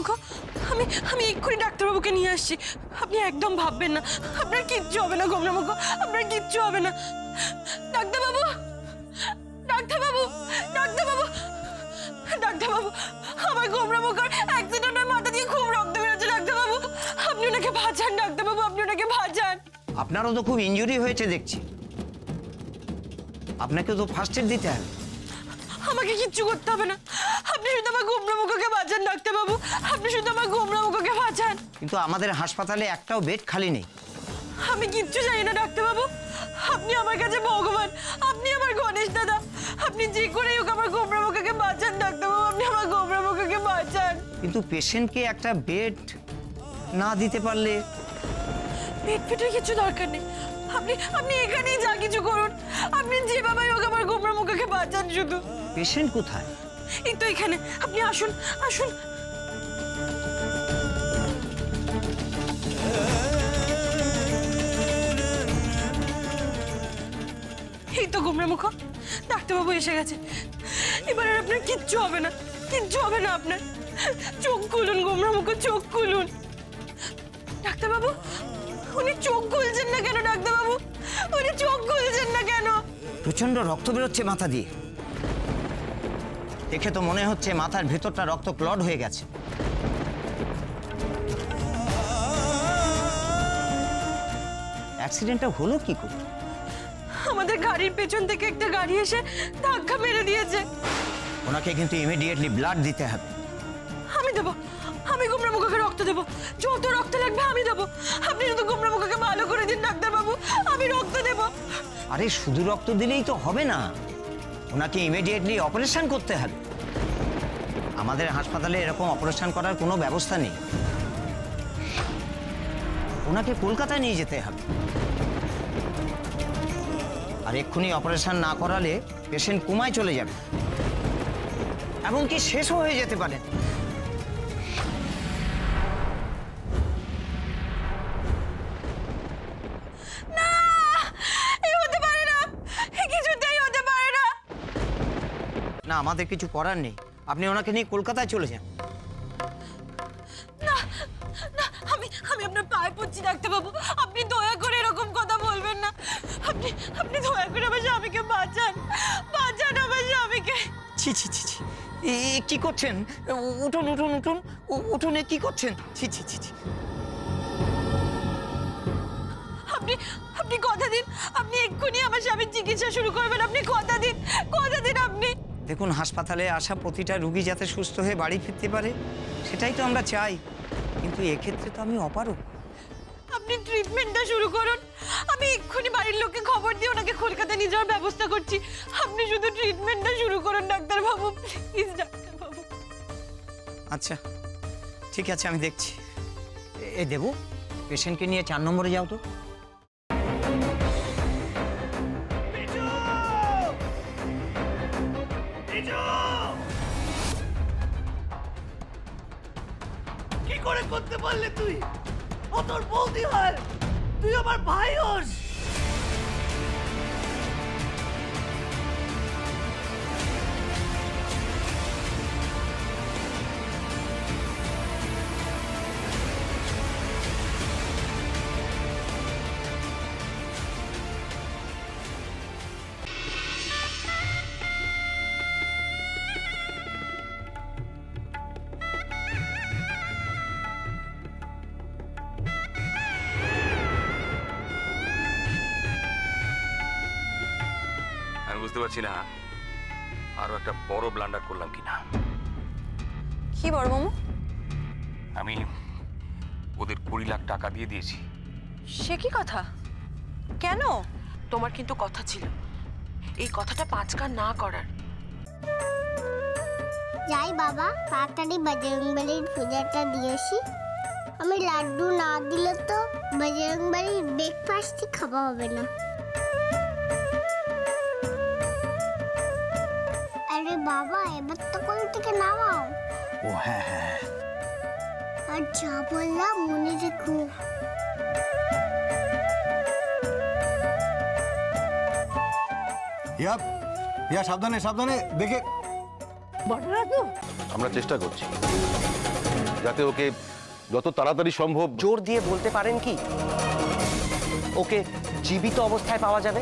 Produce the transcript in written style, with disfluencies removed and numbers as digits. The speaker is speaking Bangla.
মুখ, আমি আমি এক্ষুনি ডাক্তারবাবুকে নিয়ে আসছি। আপনি একদম ভাববেন না, আপনার কিচ্ছু হবে না গোমরা মুখ, আপনার কিচ্ছু হবে না। ডাক্তারবাবু, ডাক্তারবাবু, ডাক্তারবাবু, ডাক্তারবাবু, আমার গোমরা মুখের অ্যাক্সিডেন্টের মাথা দিয়ে খুব রক্ত বেরোচ্ছে। ডাক্তারবাবু, আপনি ওনাকে বাঁচান। ডাক্তারবাবু, আপনি ওনাকে বাঁচান। আপনারও তো খুব ইনজুরি হয়েছে দেখছি, আপনাকে তো ফার্স্ট এড দিতে হবে। আমাকে কিচ্ছু করতে হবে না, আপনি শুধু আমার গোমরা মুখকে বাঁচান। ডাক্তারবাবু, আপনি শুধু আমার গোমরা মুখকে বাঁচান। কিন্তু আমাদের হাসপাতালে একটাও বেড খালি নেই। আমি কিচ্ছু জানি না ডাক্তারবাবু, আপনি আমার কাছে ভগবান, আপনি আমার গণেশ দাদা, আপনি যে করেই হোক আমার গোমরা মুখকে বাঁচান। ডাক্তারবাবু, আপনি আমার গোমরা মুখকে বাঁচান। কিন্তু পেশেন্টকে একটা বেড না দিতে পারলে? পেট পেটের কিছু দরকার নেই, আপনি আপনি এখানেই যা কিছু করুন, আপনি যেভাবে হোক আমার গোমরা মুখকে বাঁচান শুধু। পেশেন্ট কোথায়? এই তো এখানে, আপনি আসুন আসুন। এই তো গোমরা মুখ, ডাক্তারবাবু এসে গেছে। এবার আর আপনার কিচ্ছু হবে না, কিচ্ছু হবে না আপনার। চোখ খুলুন গোমরা মুখ, চোখ খুলুন। ডাক্তারবাবু, উনি চোখ খুলছেন না কেন? ডাক্তারবাবু, উনি চোখ খুলছেন না কেন? প্রচন্ড রক্ত বেরোচ্ছে মাথা দিয়ে, দেখে তো মনে হচ্ছে মাথার ভেতরটা রক্ত ক্লট হয়ে গেছে। অ্যাক্সিডেন্টটা হলো কি করে? আমাদের গাড়ির পেছন থেকে একটা গাড়ি এসে ধাক্কা মেরে দিয়েছে। ওনাকে কিন্তু ইমিডিয়েটলি ব্লাড দিতে হবে। আমি দেবো, আমি গোমরা মুখকে রক্ত দেবো, যত রক্ত লাগবে আমি দেবো। আপনি শুধু গোমরা মুখকে ভালো করে দিন ডাক্তারবাবু, আমি রক্ত দেবো। আরে শুধু রক্ত দিলেই তো হবে না, ওনাকে ইমিডিয়েটলি অপারেশন করতে হবে। আমাদের হাসপাতালে এরকম অপারেশন করার কোনো ব্যবস্থা নেই, ওনাকে কলকাতায় নিয়ে যেতে হবে। আর এক্ষুনি অপারেশন না করালে পেশেন্ট কোমায় চলে যাবে, এমনকি শেষও হয়ে যেতে পারে। না, আমাদের কিছু করার নেই, আপনি ওনাকে নিয়ে কলকাতায় চলে যান। না না, আমি আমি আপনার পায়ে পড়ছি ডাক্তারবাবু, আপনি দয়া করে এরকম কথা বলবেন না। আপনি আপনি দয়া করে আমার স্বামীকে বাঁচান, বাঁচান আমার স্বামীকে। ছি ছি ছি ছি, কি করছেন? উঠুন উঠুন উঠুন উঠুন, কি করছেন? ছি ছি ছি ছি। আপনি আপনি কথা দিন, আপনি এক্ষুনি আমার স্বামীর চিকিৎসা শুরু করবেন। আপনি কথা দিন, কথা দিন আপনি। দেখুন, হাসপাতালে আসা প্রতিটা রোগী যাতে সুস্থ হয়ে বাড়ি ফিরতে পারে সেটাই তো আমরা চাই, কিন্তু এক্ষেত্রে তো আমি অপারগ। আপনি ট্রিটমেন্টটা শুরু করুন, আমি এক্ষুনি বাড়ির লোককে খবর দিয়ে ওনাকে কলকাতা নিয়ে যাওয়ার ব্যবস্থা করছি। আপনি শুধু ট্রিটমেন্টটা শুরু করুন ডাক্তারবাবু, প্লিজ ডাক্তারবাবু। আচ্ছা ঠিক আছে, আমি দেখছি। এ দেবু, পেশেন্টকে নিয়ে 4 নম্বরে যাও তো। কি করে করতে পারলে তুই? ও তোর বৌদি হয়, তুই আমার ভাই হোস। বুঝতে পারছি না আরো একটা বড় ব্লান্ডার করলাম কিনা। কি বড় মামু? আমি ওদের 20 লাখ টাকা দিয়ে দিয়েছি। সে কি কথা? কেন? তোমার কিন্তু কথা ছিল এই কথাটা 5 কান না করার। যাই বাবা, তাড়াতাড়ি বজরংবলীর পূজাটা দিয়েছি। আমি লাড্ডু না দিলে তো বজরংবলীর ব্রেকফাস্টই খাওয়া হবে না। আরে বাবা, এবার তো কোল থেকে নামাও। ও হ্যাঁ হ্যাঁ, আর যা বললাম মনে রেখো। ইয়া সাবধানে সাবধানে, দেখে। বড়রা তো আমরা চেষ্টা করছি। যাতে ওকে যত তাড়াতাড়ি সম্ভব। জোর দিয়ে বলতে পারেন কি ওকে জীবিত অবস্থায় পাওয়া যাবে?